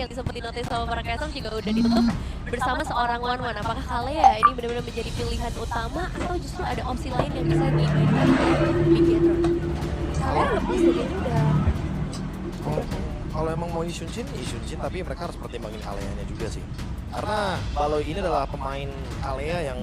yang sempat dinotis sama para Kaisang juga udah ditutup bersama seorang Wanwan. Apakah Kalea ini benar-benar menjadi pilihan utama atau justru ada opsi lain yang bisa dimainkan oleh Big Hero? Kalea lebih sih, ini udah Kalau emang mau Yishunshin tapi mereka harus pertimbangin Kalea-nya juga sih. Karena Baloi ini adalah pemain Kalea yang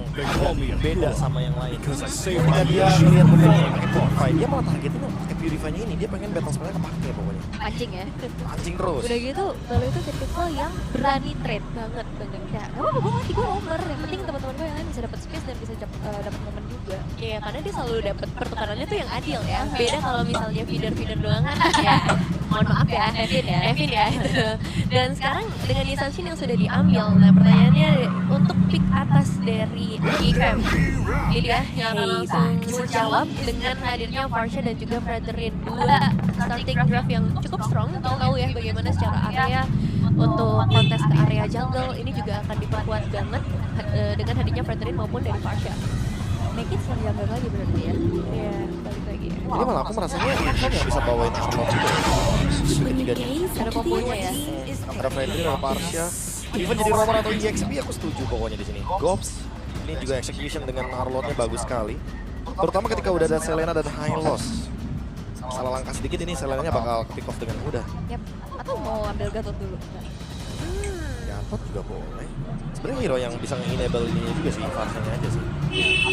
beda sama yang lain. Ketika dia lihat musuhnya pakai Purify, dia malah targetin pakai Purify-nya ini. Dia pengen battle spell-nya kepake pokoknya. pancing ya. Pancing terus. Udah gitu, Baloi itu tipikal yang berani trade banget. Ya, gak apa-apa, gue ngerti, gue roamer. Yang penting teman-teman gue yang lain bisa dapat space dan bisa dapat momen juga. Iya, karena dia selalu dapat pertukarannya tuh yang adil ya. Beda kalau misalnya feeder doang kan ya. Mohon maaf ya, Evin ya. Dan sekarang dengan Yishunshin yang sudah diambil, nah pertanyaannya untuk pick atas dari IFM. Lilia yang akan langsung menjawab dengan hadirnya Varsha dan juga Fredrin. Dua starting draft yang cukup strong. Kita tahu ya bagaimana secara area untuk kontes ke area jungle ini juga akan diperkuat banget dengan hadirnya Fredrin maupun dari Varsha. Make it from jungle lagi berarti ya. Iya, balik lagi. Jadi malah aku merasanya Irfan yang bisa bawain Arlong juga. Ketiga-tiganya. Ada kombonya ya. Ada Fredrin, ada Varsha. Even jadi roamer atau EXP aku setuju pokoknya di sini. Gops ini juga execution dengan Arlotnya bagus sekali. Terutama ketika udah ada Selena dan Hylos. Salah langkah sedikit ini Selenanya bakal pick off dengan mudah. Yap. Atau mau ambil Gatot dulu? Gatot juga boleh. Sebenarnya hero yang bisa nge-enable ini juga sih, Varsha-nya aja sih.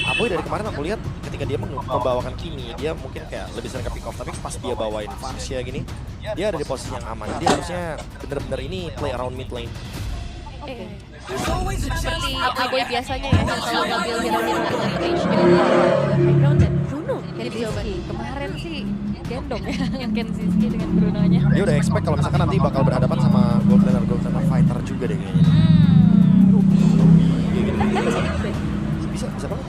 Apoy dari kemarin aku lihat ketika dia membawakan Kimi, dia mungkin kayak lebih sering ke pick off. Tapi pas dia bawain Varsha gini, dia ada di posisi yang aman. Dia harusnya bener-bener ini play around mid lane. Seperti Aboy biasanya ya, yang selalu ngambil hero-hero dengan range background dan Bruno yang dicoba. Kemarin sih gendong ya, yang Kenziski dengan Bruno-nya. Dia udah expect kalau misalkan nanti bakal berhadapan sama Gold Laner Fighter juga deh kayaknya. Iya gitu. Bisa banget.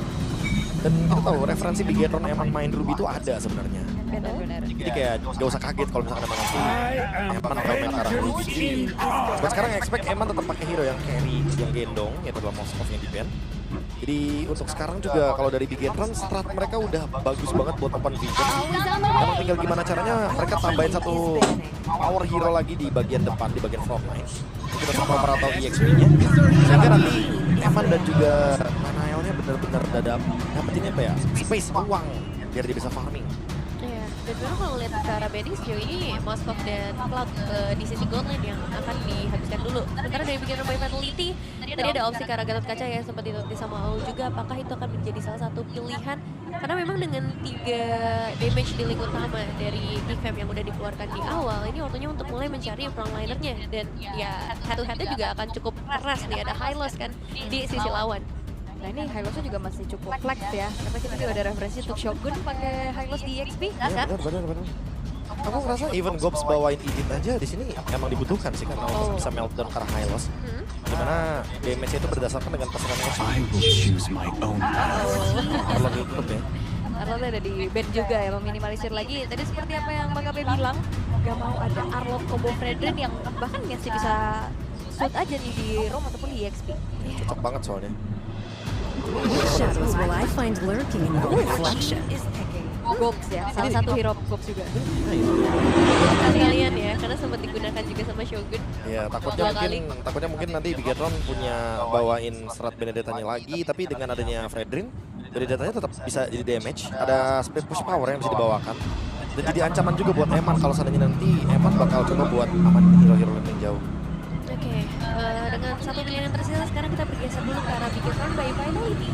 Dan kita tahu referensi Bigetron emang main Ruby itu ada sebenarnya. Benar-benar. Jadi kayak gak usah kaget kalau misalkan emang nanti Eman bakal main arah Ruby. Jadi buat sekarang expect Eman tetap pakai hero yang carry, yang gendong, yaitu adalah Moskov yang di ban. Jadi untuk sekarang juga kalau dari Bigetron strat mereka udah bagus banget buat open vision. Emang tinggal gimana caranya mereka tambahin satu power hero lagi di bagian depan, di bagian front line. Mungkin untuk power atau EXP-nya. Sehingga nanti Eman dan juga Nanaelnya benar-benar dapetin apa ya, space, ruang biar dia bisa farming. Iya, dan memang kalau lihat ke arah betting sejauh ini Moskov dan Cloud di sisi gold lane yang akan dihabiskan dulu. Sementara dari Bigetron by Fatality, tadi ada opsi ke arah Gatot Kaca ya sempat ditulis sama Aul juga. Apakah itu akan menjadi salah satu pilihan? Karena memang dengan 3 damage di link utama dari IFM yang udah dikeluarkan di awal, ini waktunya untuk mulai mencari frontlinernya. Dan ya head to headnya juga akan cukup keras nih, ada Hylos kan di sisi lawan. Nah ini Hylosnya juga masih cukup flex ya, karena kita juga ada referensi untuk Shogun pakai Hylos di EXP. Iya benar. Aku ngerasa even Gops bawain Idit aja di sini emang dibutuhkan sih karena untuk bisa meltdown karena Hylos. Dimana damage itu berdasarkan dengan pasangan musuh. Arlong YouTube ya. Arlong ada di band juga ya, meminimalisir lagi. Tadi seperti apa yang Bang Gabe bilang, gak mau ada Arlong combo Fredrin yang bahkan masih bisa shoot aja nih di ROM ataupun di EXP. Cocok banget soalnya. Shadows will I find lurking in your reflection. Gops ya, salah satu hero Gops juga. Kalian ya, karena sempat digunakan juga sama Shogun. Ya takutnya mungkin nanti Bigetron punya bawain serat Benedetta-nya lagi, tapi dengan adanya Fredrin, Benedetta-nya tetap bisa jadi damage. Ada split push power yang bisa dibawakan. Dan jadi ancaman juga buat Eman kalau seandainya nanti Eman bakal coba buat aman hero-hero yang jauh. Oke, dengan satu pilihan yang tersisa sekarang kita bergeser dulu ke arah Bigetron by Vitality.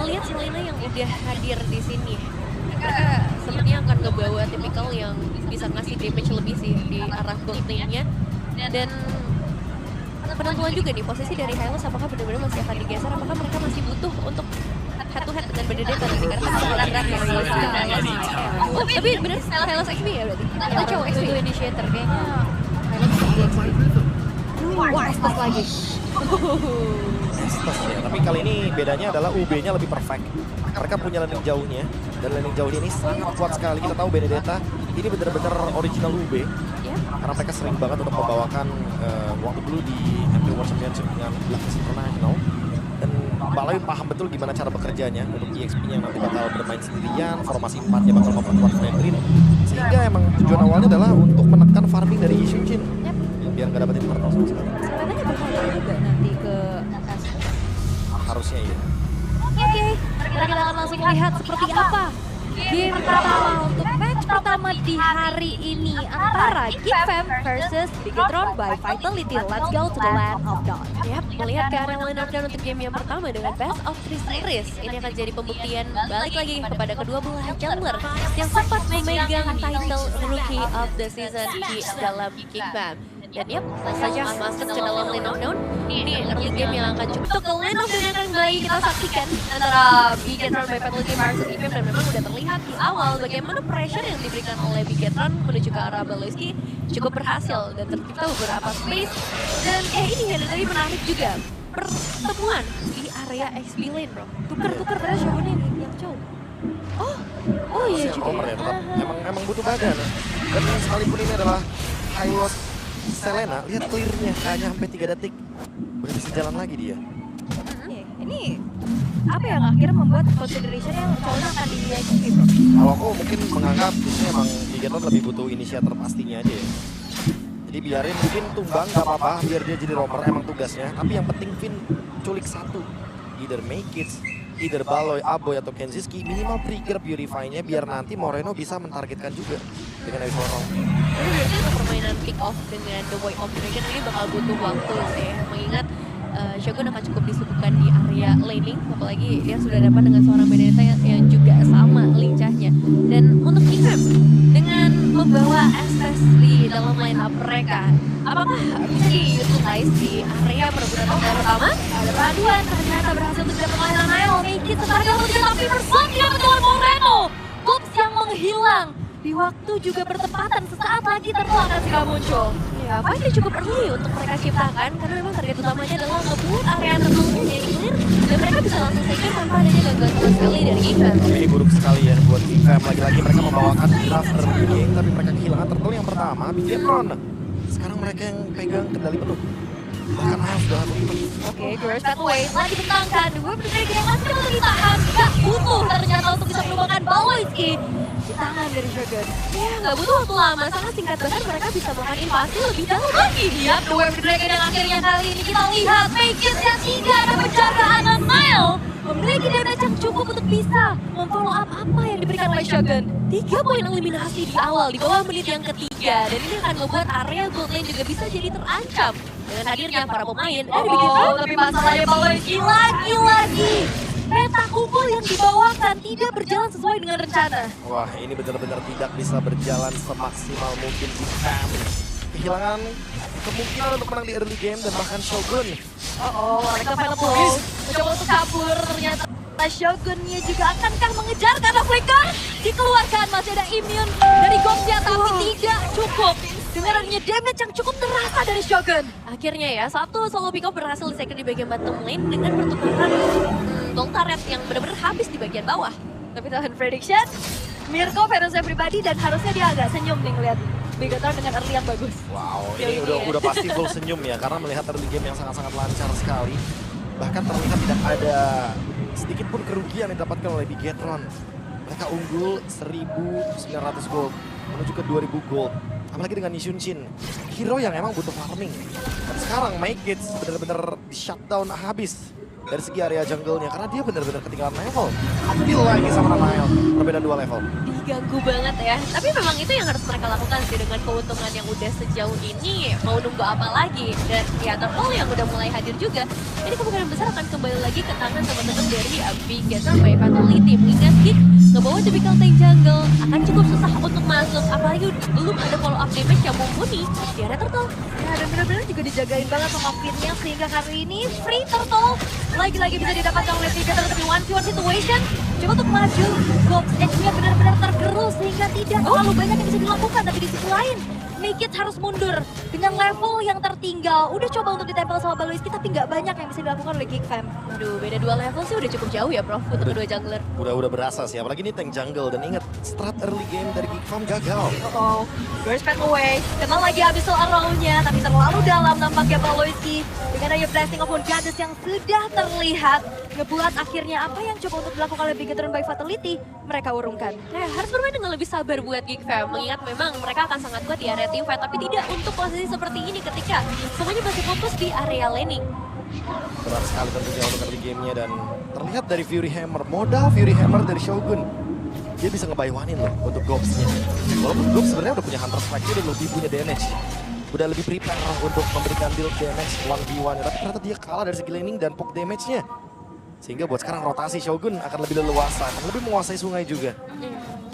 Ngelihat Selena yang udah hadir di sini, mereka sepertinya akan ngebawa tipikal yang bisa ngasih damage lebih sih di arah gold lane-nya. Dan penentuan juga nih posisi dari Hylos apakah benar-benar masih akan digeser, apakah mereka masih butuh untuk head to head dengan Benedetta nanti karena kan berat ya Hylos dan Hylos. Oh, tapi bener Hylos XP ya berarti? Atau cowok XP? Itu initiator kayaknya Hylos di EXP. Wah, Estes lagi. Estes ya, tapi kali ini bedanya adalah UB-nya lebih perfect. Mereka punya landing jauhnya, dan landing jauhnya ini sangat kuat sekali. Kita tahu Benedetta ini benar-benar original UB. Karena mereka sering banget untuk membawakan waktu dulu di MP World Championship dengan Blackness International. Dan Baloi paham betul gimana cara bekerjanya untuk EXP-nya nanti bakal bermain sendirian, formasi 4-nya bakal memperkuat Fredrin. Sehingga emang tujuan awalnya adalah untuk menekan farming dari Yishunshin. biar nggak dapetin turtle sama sekali. Selenanya bakal juga nanti ke S. Harusnya iya. Oke, kita akan langsung lihat seperti apa game pertama untuk match pertama di hari ini antara Geekfam versus Bigetron by Vitality. Let's go to the land of dawn. Yap, melihat ke arah line of down untuk game yang pertama dengan best of 3 series. Ini akan jadi pembuktian balik lagi kepada kedua belah jungler yang sempat memegang title Rookie of the Season di dalam Geekfam. Dan yap, langsung saja masuk ke dalam line of down. Ini early game yang akan cukup. Untuk ke line of down yang akan kembali kita saksikan antara Bigetron by Vitality versus Geekfam, dan memang udah terlihat di awal bagaimana pressure yang diberikan oleh Bigetron menuju ke arah Baloyski cukup berhasil dan tercipta beberapa space. Dan ini yang tadi menarik juga, pertemuan di area XP lane bro. Tuker-tuker terus Shogun ini yang jauh. Oh iya Yang juga Romer ya. ya, tetap emang butuh badan. Dan sekalipun ini adalah high loss Selena, lihat clear-nya hanya sampai 3 detik. Udah bisa jalan lagi dia. Ini apa yang akhirnya membuat consideration yang cowoknya akan di XP bro? Kalau aku mungkin menganggap justru emang Bigetron lebih butuh inisiator pastinya aja ya. Jadi biarin Finn tumbang gak apa-apa, biar dia jadi romer emang tugasnya. Tapi yang penting Finn culik satu. Either make it, either Baloy, Aboy, atau Kenziski, minimal trigger Purify-nya biar nanti Moreno bisa mentargetkan juga dengan Evil Round. Jadi biasanya untuk permainan pick off dengan The Void of Dragon ini bakal butuh waktu sih. Mengingat Shogun akan cukup disibukkan di area laning, apalagi dia sudah dapat dengan seorang Benedetta yang juga sama lincahnya. Dan untuk Geekfam dengan membawa Estes di dalam line up mereka, apakah bisa diutilize di area perebutan top lane pertama? Ada paduan ternyata berhasil untuk didapatkan oleh Nail. Make it sekarang yang tidak tapi bersama dia oleh Moreno. Gops yang menghilang di waktu juga bertepatan sesaat lagi turtle akan segera muncul. Ya, apa ini cukup early untuk mereka ciptakan karena memang target utamanya adalah ngebuat area turtle-nya jadi clear dan mereka bisa langsung secure tanpa adanya gangguan sama sekali dari Geekfam. Tapi ini buruk sekali ya buat Geekfam. Lagi-lagi mereka membawakan draft early game, tapi mereka kehilangan turtle yang pertama, Bigetron. Sekarang mereka yang pegang kendali penuh. Bahkan Niall sudah satu event. Oke, Girls Pathway lagi ditangkan. Dua berdiri yang masih untuk ditahan. Gak butuh ternyata untuk bisa melupakan Baloyski di tangan dari Shogun. Ya, nggak butuh waktu lama, sangat singkat, bahkan mereka bisa melakukan invasi lebih jauh lagi. Lihat The Web Dragon yang akhirnya kali ini kita lihat Make it yang tidak ada penjagaan Nail memiliki damage yang cukup untuk bisa memfollow up apa yang diberikan oleh Shogun. 3 poin eliminasi di awal di bawah menit yang ketiga, dan ini akan membuat area gold lane juga bisa jadi terancam dengan hadirnya para pemain dari Bigetron. Tapi masalahnya Baloyski lagi-lagi meta kumpul yang dibawakan tidak berjalan sesuai dengan rencana. Wah, ini benar-benar tidak bisa berjalan semaksimal mungkin Geekfam. Kehilangan kemungkinan untuk menang di early game dan bahkan Shogun. Mereka final blow mencoba untuk kabur, ternyata Shogunnya juga akankah mengejar karena flicker dikeluarkan. Masih ada immune dari Gongsia tapi tidak cukup dengan adanya damage yang cukup terasa dari Shogun. Akhirnya ya, satu solo pick up berhasil di-second di bagian bottom lane dengan pertukaran gold turret yang benar-benar habis di bagian bawah. Tapi Tuhan prediction, Mirko versus everybody, dan harusnya dia agak senyum nih ngeliat Bigetron dengan early yang bagus. Wow, ini udah pasti full senyum ya karena melihat early game yang sangat-sangat lancar sekali. Bahkan terlihat tidak ada sedikit pun kerugian yang didapatkan oleh Bigetron. Mereka unggul 1.900 gold menuju ke 2.000 gold. Apalagi dengan Nishunshin, hero yang emang butuh farming. Dan sekarang Make It benar-benar di shutdown habis dari segi area jungle-nya karena dia benar-benar ketinggalan level. Ambil lagi sama Nail, berbeda 2 level. Diganggu banget ya, tapi memang itu yang harus mereka lakukan sih dengan keuntungan yang udah sejauh ini. Mau nunggu apa lagi? Dan ya turtle yang udah mulai hadir juga, ini kemungkinan besar akan kembali lagi ke tangan teman-teman dari Bigetron by Vitality. Mengingat Geek ngebawa typical tank jungle akan cukup susah untuk masuk, apalagi belum ada follow up damage yang mumpuni di area turtle. Ya, dan benar-benar juga dijagain banget sama Finn-nya, sehingga kali ini free turtle lagi-lagi bisa didapatkan oleh Bigetron tapi 1v1 situation. Coba untuk maju, Gops HP-nya benar-benar tergerus sehingga tidak terlalu banyak yang bisa dilakukan. Tapi di sisi lain, Make It harus mundur dengan level yang tertinggal. Udah coba untuk ditempel sama Baloyski tapi nggak banyak yang bisa dilakukan oleh Geekfam. Aduh, beda 2 level sih udah cukup jauh ya Prof untuk kedua jungler. Udah berasa sih, apalagi ini tank jungle. Dan ingat, strat early game dari Geekfam gagal. Burst Path Away, kenal lagi Abyssal Arrow-nya, tapi terlalu dalam nampaknya Baloyski. Dengan adanya Blessing of Goddess yang sudah terlihat, ngebuat akhirnya apa yang coba untuk dilakukan oleh Bigetron by Vitality, mereka urungkan. Harus bermain dengan lebih sabar buat Geekfam, mengingat memang mereka akan sangat kuat di area teamfight, tapi tidak untuk posisi seperti ini ketika semuanya masih fokus di area laning. Berat sekali tentunya untuk early gamenya dan terlihat dari Fury Hammer, modal Fury Hammer dari Shogun. Dia bisa ngebaywanin loh untuk Gobs-nya. Walaupun Gobs sebenarnya udah punya Hunter Strike, dia udah lebih punya damage. Udah lebih prepare untuk memberikan deal damage 1v1, tapi ternyata dia kalah dari segi laning dan poke damage-nya. Sehingga buat sekarang rotasi Shogun akan lebih leluasa, akan lebih menguasai sungai juga.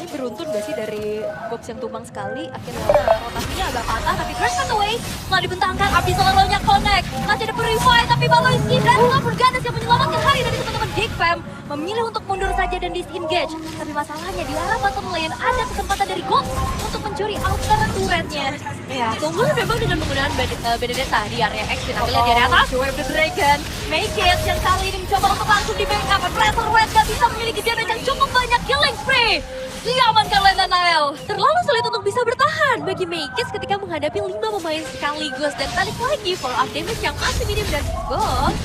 Ini beruntun gak sih dari Gobs yang tumbang sekali, akhirnya rotasinya agak patah, tapi Crash cut away setelah dibentangkan, Abdi selalunya connect, masih ada purify, tapi Baloyski dan Furganas yang menyelamatkan hari dari teman-teman Geek Fam memilih untuk mundur saja dan disengage. Tapi masalahnya di arah bottom lane ada kesempatan dari Gobs untuk mencuri outer turretnya. Ya, keunggulan memang dengan penggunaan Benedetta di area X, kita lihat di area atas. Wave the Dragon, Make It yang kali ini mencoba untuk langsung di backup. Pressure Red gak bisa memiliki damage yang cukup banyak, killing spree. Diamankan oleh Nanael. Terlalu sulit untuk bisa bertahan bagi Maekis ketika menghadapi 5 pemain sekaligus dan balik lagi follow up damage yang masih minim dari Gobs.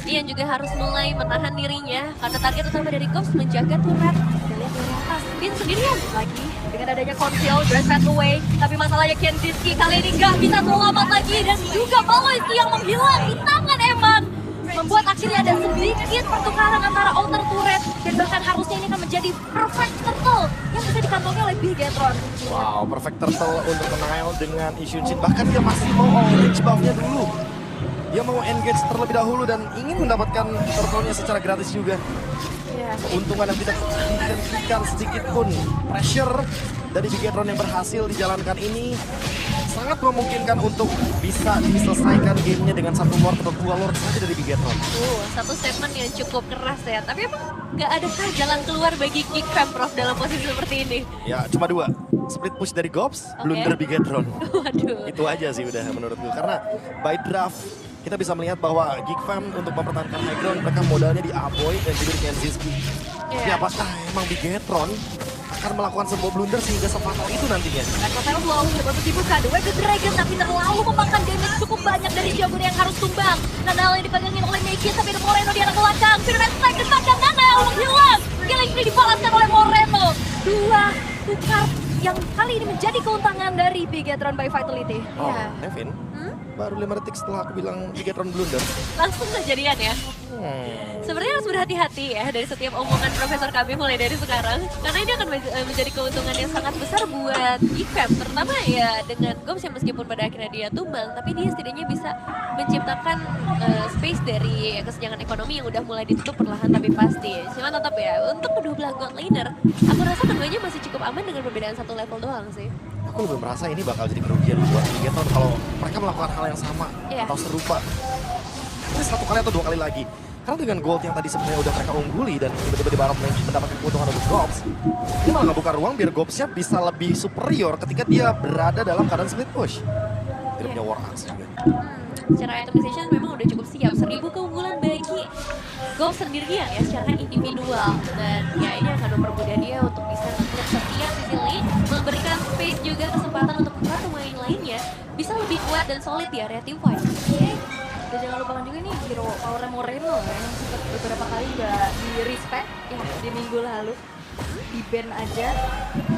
Ian juga harus mulai menahan dirinya karena target utama dari Gobs menjaga turret. Kita lihat dari atas, Bin sendirian Lagi dengan adanya conceal, Dress Fat away. Tapi masalahnya Kenziski kali ini gak bisa selamat lagi. Dan juga Baloyski yang menghilang di tangan Eman. Membuat akhirnya ada sedikit pertukaran antara outer turret. Dan bahkan harusnya ini akan menjadi perfect turtle yang bisa dikantongi oleh Bigetron. Wow, perfect turtle untuk Nile dengan Ishunshin. Bahkan dia masih mau orange buff-nya dulu. Dia mau engage terlebih dahulu dan ingin mendapatkan turtle-nya secara gratis juga. Keuntungan yang tidak dihentikan sedikit pun. Pressure dari Bigetron yang berhasil dijalankan ini sangat memungkinkan untuk bisa diselesaikan gamenya dengan satu lord atau dua lord saja dari Bigetron. satu statement yang cukup keras ya. Tapi emang nggak ada jalan keluar bagi Geek Fam, Prof, dalam posisi seperti ini. Ya, cuma dua. Split push dari Gobs, blunder Bigetron. Waduh. Itu aja sih udah menurutku. Karena by draft, kita bisa melihat bahwa Geek Fam untuk mempertahankan high ground, mereka modalnya di Aboy dan juga di Kenziski. Tapi apakah emang Bigetron akan melakukan sebuah blunder sehingga sefatal itu nantinya? Dan Kotel selalu berbentuk dibuka, The Wave the Dragon, tapi terlalu memakan damage cukup banyak dari Shogun yang harus tumbang. Nanael yang dipegangin oleh Meki, tapi ada Moreno di arah belakang. Firman Strike ditangkap Nanael menghilang. Killing spree dibalaskan oleh Moreno. Dua tukar yang kali ini menjadi keuntungan dari Bigetron by Vitality. Oh, Nevin, baru 5 detik setelah aku bilang Bigetron blunder. Langsung kejadian ya. Sebenarnya harus berhati-hati ya dari setiap omongan Profesor kami mulai dari sekarang. Karena ini akan menjadi keuntungan yang sangat besar buat Geek Fam. Terutama ya dengan Gobs yang meskipun pada akhirnya dia tumbang, tapi dia setidaknya bisa menciptakan space dari kesenjangan ekonomi yang udah mulai ditutup perlahan tapi pasti. Cuma tetap ya, untuk kedua belah God Laner, aku rasa keduanya masih cukup aman dengan perbedaan satu level doang sih. Aku lebih merasa ini bakal jadi kerugian buat Bigetron kalau mereka melakukan hal yang sama atau serupa. Ini satu kali atau dua kali lagi. Karena dengan gold yang tadi sebenarnya udah mereka ungguli dan tiba-tiba di bottom lane mendapatkan keuntungan untuk Gobs, ini malah ngebuka ruang biar Gobs-nya bisa lebih superior ketika dia berada dalam keadaan split push. Dia punya War Axe juga. Secara itemization memang udah cukup siap. 1000 keunggulan bagi Gobs sendirian ya secara individual. Dan ya ini akan mempermudah dia untuk bisa melihat setiap sisi lane, memberikan space juga kesempatan untuk para pemain lainnya bisa lebih kuat dan solid di area team fight. Dan jangan lupakan juga nih hero power Moreno yang sempat beberapa kali nggak di-respect ya di minggu lalu. Di-ban aja.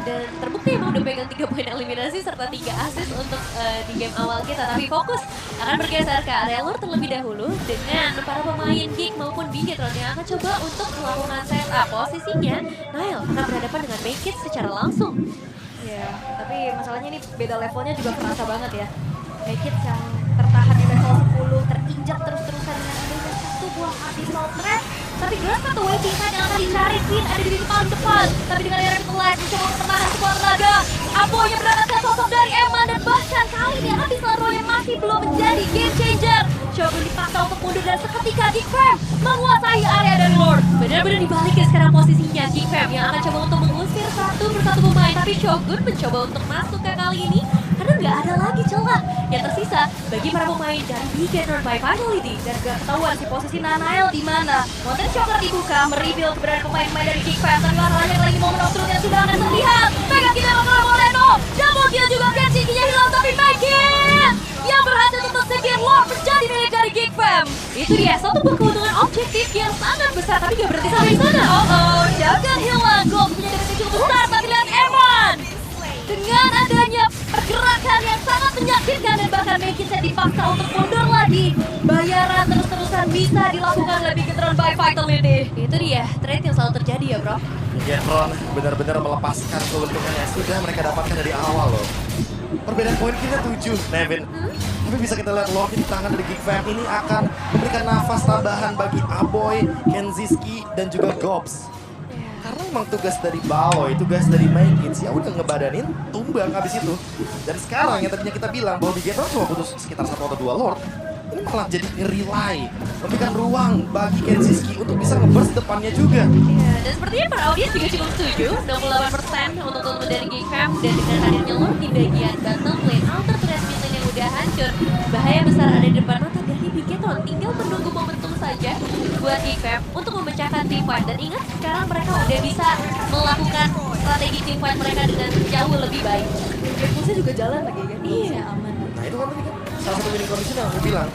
Dan terbukti emang udah pegang 3 poin eliminasi serta 3 assist untuk di game awal kita. Tapi fokus akan bergeser ke area lure terlebih dahulu dengan para pemain Geek maupun Bigetron yang akan coba untuk melakukan setup. Posisinya Nile akan berhadapan dengan Make It secara langsung. Ya, tapi masalahnya ini beda levelnya juga kerasa banget ya. Make It yang tertahan di level 10, terinjak terus-terusan dengan adanya satu buah abyssal threat. Tapi Glass satu waiting side yang akan dicari Queen ada di paling depan. Tapi dengan Aaron Light mencoba untuk menahan sebuah tenaga. Aponya berangkat sosok dari Emma dan bahkan kali ini abyssal roll yang masih belum menjadi game changer. Shogun dipaksa untuk mundur dan seketika Geek Fam menguasai area dari Lord. Benar-benar dibalikin sekarang posisinya Geek Fam yang akan coba untuk mengusir satu persatu pemain. Tapi Shogun mencoba untuk masuk ke kali ini karena nggak ada lagi celah yang tersisa bagi para pemain dari Bigetron by Vitality. Dan gak ketahuan si posisi Nanael di mana. Mountain Shocker dibuka, mereveal keberadaan pemain-pemain dari Geek Fam. Tapi masalahnya lagi momen of truth yang sudah anda terlihat. Pegang kita oleh Moreno. Double kill juga Kenzikinya hilang tapi Make It yang berhasil untuk second Lord menjadi milik dari Geek Fam. Itu dia, satu buah keuntungan objektif yang sangat besar tapi gak berhenti sampai sana. Jagan hilang. Gold punya damage cukup besar tapi lihat Eman. Dengan adanya pergerakan keadaan yang sangat menyakitkan dan bahkan Mekiset dipaksa untuk mundur lagi. Bayaran terus-terusan bisa dilakukan oleh Bigetron by Vitality. Itu dia trade yang selalu terjadi ya bro. Bigetron benar-benar melepaskan keuntungan yang sudah mereka dapatkan dari awal loh. Perbedaan poin kita 7, Nevin. Tapi bisa kita lihat Lord di tangan dari Geek Fam ini akan memberikan nafas tambahan bagi Aboy, Kenziski, dan juga Gobs. Karena memang tugas dari Baloy, tugas dari Maykins ya udah ngebadanin, tumbang habis itu. Dan sekarang yang tadinya kita bilang bahwa Bigetron cuma butuh sekitar 1 atau 2 Lord, ini malah jadi rely, memberikan ruang bagi Kenziski untuk bisa nge-burst depannya juga. Iya, dan sepertinya para audiens juga cukup setuju, 68% untuk teman dari Geek Fam, dan dengan hadirnya Lord di bagian battle lane, alter turret mid yang udah hancur, bahaya besar ada di depan mata dari Bigetron, tinggal menunggu momentum saja buat Geek Fam untuk memecahkan team fight. Dan ingat, sekarang mereka udah bisa melakukan strategi team fight mereka dengan jauh lebih baik. Impulsnya juga jalan lagi kan? Iya. Aman. Nah itu kan tadi kan salah satu winning condition yang aku bilang,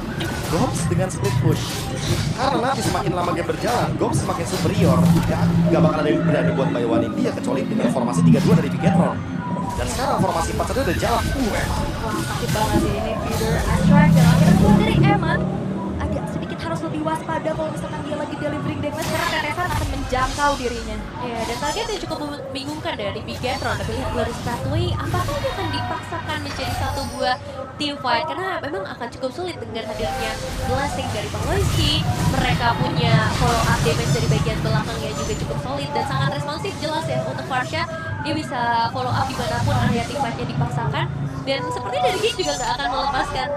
Gobs dengan split push. Karena nanti semakin lama game berjalan, Gobs semakin superior. Gak bakal ada yang berani buat bayuanin dia kecuali dengan formasi 3-2 dari Bigetron. Dan sekarang formasi 4 saja udah jalan. Wah, sakit banget sih ini Feeder Astrag dan akhirnya keluar dari Eman. Agak sedikit harus lebih waspada kalau misalkan dia lagi delivering damage karena Teresan akan menjangkau dirinya. Ya, dan target yang cukup membingungkan dari Bigetron. Tapi lihat Glorious Pathway, apakah dia akan dipaksakan menjadi satu buah team fight? Karena memang akan cukup sulit dengan hadirnya blessing dari Baloyski. Mereka punya follow up damage dari bagian belakang yang juga cukup solid dan sangat responsif, jelas ya untuk Farsha. Dia bisa follow up dimanapun area team fight-nya dipaksakan. Dan seperti dari Geek juga nggak akan melepaskan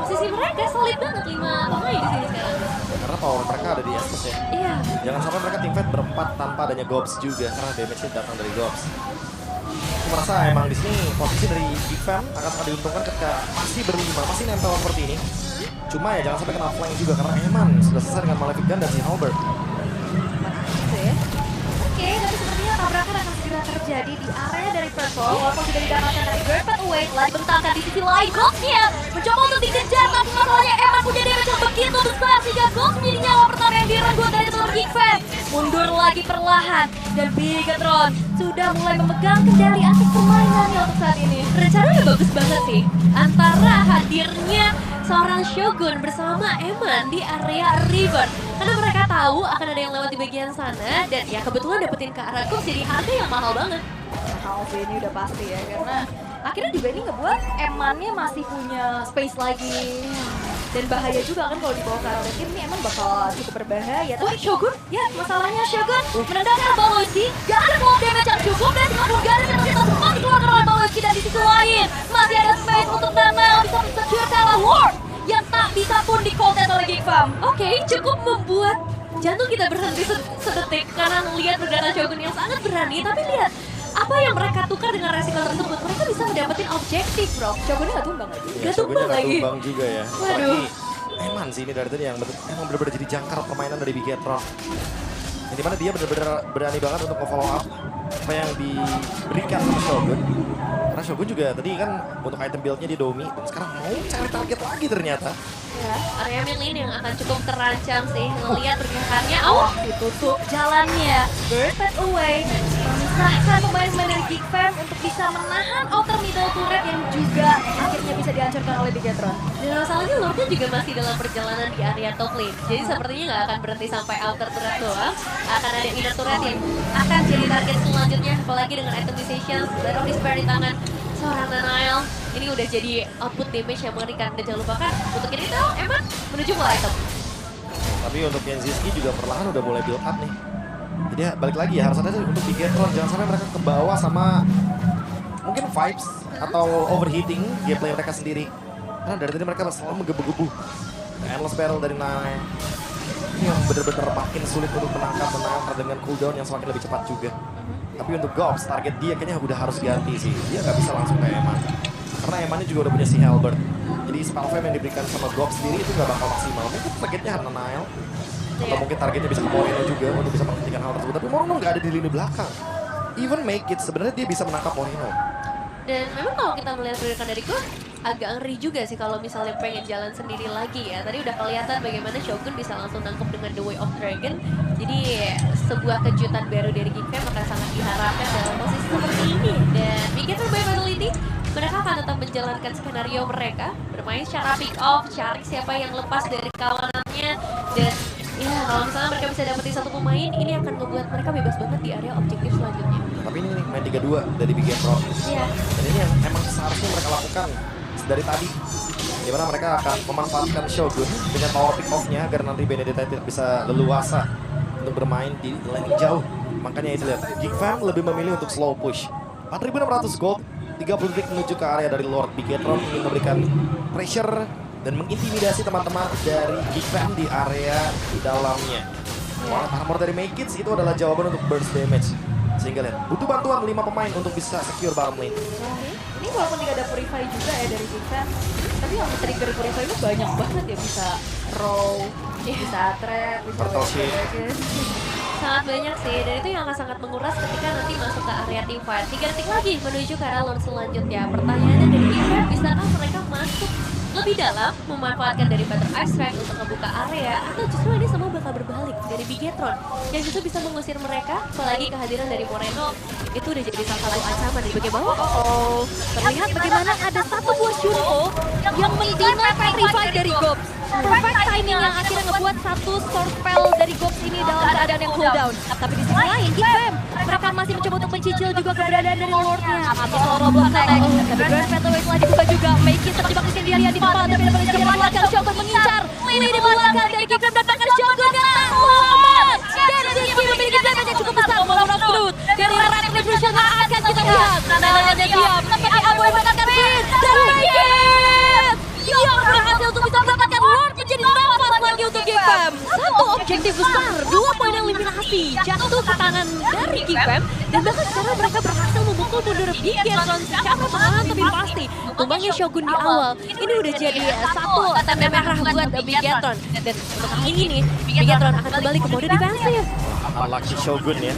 posisi mereka, solid banget 5 pemain di sini sekarang. Karena power mereka ada di atas ya. Iya. Jangan sampai mereka teamfight berempat tanpa adanya Gobs juga, karena damage-nya datang dari Gobs. Aku merasa emang di sini posisi dari Geek Fam akan sangat diuntungkan ketika masih berlima, masih nempel seperti ini. Cuma ya jangan sampai kena flank juga karena Eman sudah selesai dengan Malefic Gun dan si Halberd. Oke, tapi sepertinya tabrakan akan segera terjadi di area dari Purple. Walaupun sudah didapatkan dari Bird Away, telah dibentangkan di sisi lain. Goksnya mencoba untuk dikejar, tapi masalahnya Eman punya damage yang begitu besar sehingga Goks menjadi nyawa pertama yang direnggut dari teman Geek Fam. Mundur lagi perlahan dan Bigetron sudah mulai memegang kendali asik permainannya untuk saat ini. Rencananya bagus banget sih antara hadirnya seorang Shogun bersama Eman di area River, karena mereka tahu akan ada yang lewat di bagian sana dan ya kebetulan dapetin ke arah Gobs jadi harga yang mahal banget. Mahal sih ini udah pasti ya, karena akhirnya juga ini ngebuat Emannya masih punya space lagi. Dan bahaya juga kan kalau dibawa ke area tim ini emang bakal cukup berbahaya. Tapi Shogun, ya masalahnya Shogun menendangkan Baloyski, gak ada ball damage yang cukup dan Shogun gak ada penalti sempat dikeluarkan oleh Baloyski. Dan di sisi lain masih ada space untuk Nanao bisa mensecure kalah Ward yang tak bisa pun di-contest oleh Geek Fam. Oke, cukup membuat jantung kita berhenti sedetik karena melihat pergerakan Shogun yang sangat berani. Tapi lihat apa yang mereka tukar dengan resiko tersebut, mereka bisa mendapatkan objektif bro. Shogunnya gak tumbang lagi. Ya, Gak Shogunnya tumbang nggak lagi. tumbang juga ya. Waduh. Apalagi Eman sih ini dari tadi yang emang benar-benar jadi jangkar permainan dari Bigetron. Yang dimana dia benar-benar berani banget untuk follow up apa yang diberikan sama Shogun. Karena Shogun juga tadi kan untuk item build-nya di Domi dan sekarang mau cari target lagi ternyata. Ya, area mid lane yang akan cukup terancam sih ngelihat pergerakannya. Oh, Ditutup jalannya. Bird Away memisahkan pemain-pemain dari Geek Fam untuk bisa menahan outer middle turret yang juga akhirnya bisa dihancurkan oleh Bigetron. dan masalahnya Lordnya juga masih dalam perjalanan di area top lane. Jadi sepertinya nggak akan berhenti sampai outer turret doang. Akan ada inner turret yang akan jadi target selanjutnya. Apalagi dengan itemization, Blade of Despair di tangan seorang Nanael. Ini udah jadi output damage yang mengerikan. Dan jangan lupakan, untuk ini tuh Eman menuju ke item. Tapi untuk Kenziski juga perlahan udah mulai build up nih. Jadi ya, balik lagi ya harus ada untuk Bigetron jangan sampai mereka ke bawah sama mungkin vibes atau overheating gameplay mereka sendiri. Karena dari tadi mereka selalu menggebu-gebu. Endless barrel dari Nanael. Ini yang benar-benar makin sulit untuk menangkap dengan cooldown yang semakin lebih cepat juga. Tapi untuk Gobs, target dia kayaknya udah harus ganti sih. Dia nggak bisa langsung ke Eman. Karena Emannya juga udah punya si Halberd. Jadi spell flame yang diberikan sama Gobs sendiri itu nggak bakal maksimal. Mungkin targetnya Nanael. Atau mungkin targetnya bisa ke Moreno juga untuk bisa menghentikan hal tersebut. Tapi Moreno nggak ada di lini belakang. Even make it, sebenarnya dia bisa menangkap Moreno. Dan memang kalau kita melihat pergerakan dari Gobs, agak ngeri juga sih kalau misalnya pengen jalan sendiri lagi ya. Tadi udah kelihatan bagaimana Shogun bisa langsung nangkep dengan The Way of Dragon. Jadi sebuah kejutan baru dari Geek Fam akan sangat diharapkan dalam posisi seperti ini. Dan Bigetron by Vitality mereka akan tetap menjalankan skenario mereka, bermain secara pick off, cari siapa yang lepas dari kawanannya, dan ya kalau misalnya mereka bisa dapetin satu pemain, ini akan membuat mereka bebas banget di area objektif selanjutnya. Tapi ini nih, main 3-2 dari Big Game Pro. Iya. Dan ini yang emang seharusnya mereka lakukan dari tadi. Dimana mereka akan memanfaatkan Shogun dengan power pick off-nya agar nanti Benedetta tidak bisa leluasa untuk bermain di lane jauh. Makanya itu lihat, Geek Fam lebih memilih untuk slow push. 4.600 gold, 30 detik menuju ke area dari Lord Bigetron ingin memberikan pressure dan mengintimidasi teman-teman dari Geek Fam di area dalamnya. Wah, armor dari Make It itu adalah jawaban untuk burst damage. Sehingga lihat, butuh bantuan 5 pemain untuk bisa secure bottom lane. Ini walaupun tidak ada Purify juga ya dari Jinx, tapi yang trigger Purify itu banyak banget ya, bisa row, bisa trap, bisa Turtle Ship. Sangat banyak sih, dan itu yang akan sangat menguras ketika nanti masuk ke area team fight. 3 detik lagi menuju ke arah launch selanjutnya. Pertanyaannya dari team fight, bisakah mereka masuk lebih dalam, memanfaatkan dari Battle Ice Strike untuk membuka area, atau justru ini semua bakal berbalik dari Bigetron yang justru bisa mengusir mereka, apalagi kehadiran dari Moreno itu udah jadi salah satu ancaman di bagian bawah. Terlihat bagaimana ada satu buah Junko yang mendina Purify dari Gobs. Perfect timing yang akhirnya ngebuat satu sword spell dari Gobs ini dalam keadaan yang cooldown. Tapi di sisi lain, Gifem, mereka masih mencoba untuk mencicil juga keberadaan dari Lordnya. Ambil robot attack, tapi Grand Pathway telah dibuka juga. Make It terjebak di sendirian di depan, tapi dapat segera mengeluarkan Shogun mengincar. Lini di belakang dari Gifem dan bahkan Shogun yang tahan. Dan Rizky memiliki damage yang cukup besar. Moment of truth dari Red Revolution yang akan kita lihat. Nananya diam, tapi Abu yang mendapatkan win. Dan Make It yang berhasil untuk bisa mendapatkan Lord menjadi nafas lagi untuk Gifem. Satu objektif besar, 2 poin eliminasi jatuh ke tangan dari Gifem. Dan bahkan sekarang mereka berhasil memukul mundur Bigetron secara perlahan tapi pasti. Tumbangnya Shogun di awal, ini udah jadi satu tanda merah buat Bigetron. Dan untuk kali ini, Bigetron akan kembali ke mode defensif. Unlucky Shogun ya.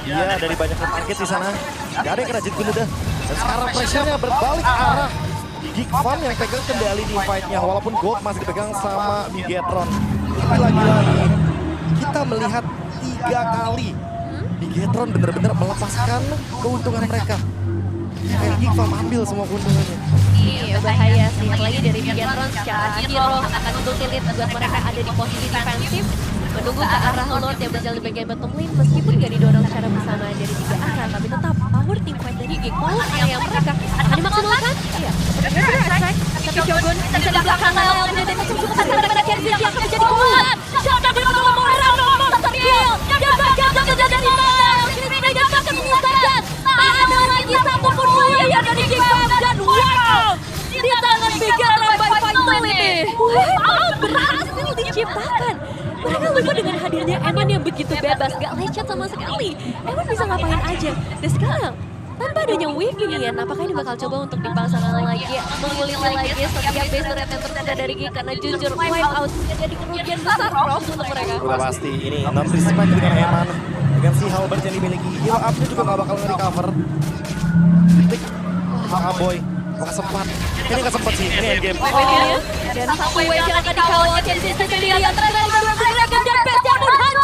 Iya, dari banyak target di sana. Gak ada yang kena jet udah. Dan sekarang pressure-nya berbalik arah Geek Fam yang pegang kendali di fight-nya. Walaupun gold masih dipegang sama Bigetron. Tapi lagi-lagi kita melihat 3 kali Bigetron benar-benar melepaskan keuntungan mereka. Kayak Geek Fam ambil semua keuntungannya. Iya, bahaya sih. Apalagi dari Bigetron secara hero akan untuk tilit buat mereka ada di posisi defensif. Menunggu ke arah Lord yang berjalan di bagian bottom lane meskipun gak didorong secara bersama dari 3 arah, tapi tetap power team fight dari Geek Power area mereka akan dimaksimalkan. Iya, Tapi Shogun bisa di belakang Nel dan dia cukup besar daripada Kenzie yang akan menjadi kuat. Shogun bersama Moreno monster kill. Dan bahkan juga dari Nel. Kini dia bahkan menyisakan. Tak ada lagi satupun player dari Gifem. Dan wow, di tangan Bigetron by Vitality. wow, berhasil diciptakan. Mereka lupa dengan hadirnya Eman yang begitu bebas, gak lecet sama sekali. Eman bisa ngapain aja. Dan sekarang, tanpa adanya wave ini ya, apakah ini bakal coba untuk dipasangkan lagi, mengulik lagi setiap base turret yang tersedia dari Geek, karena jujur wipe out jadi kerugian besar Prof untuk mereka. Udah pasti ini non-respect dengan Eman. Dengan si Halbert yang dimiliki. Hero up-nya juga gak bakal nge-recover. Detik. Aboy. Gak sempat. Ini gak sempat sih. Ini endgame. Dan satu wave yang akan dikawal Kenzie sendirian. Terakhir 2 dragon dan base yang pun hancur.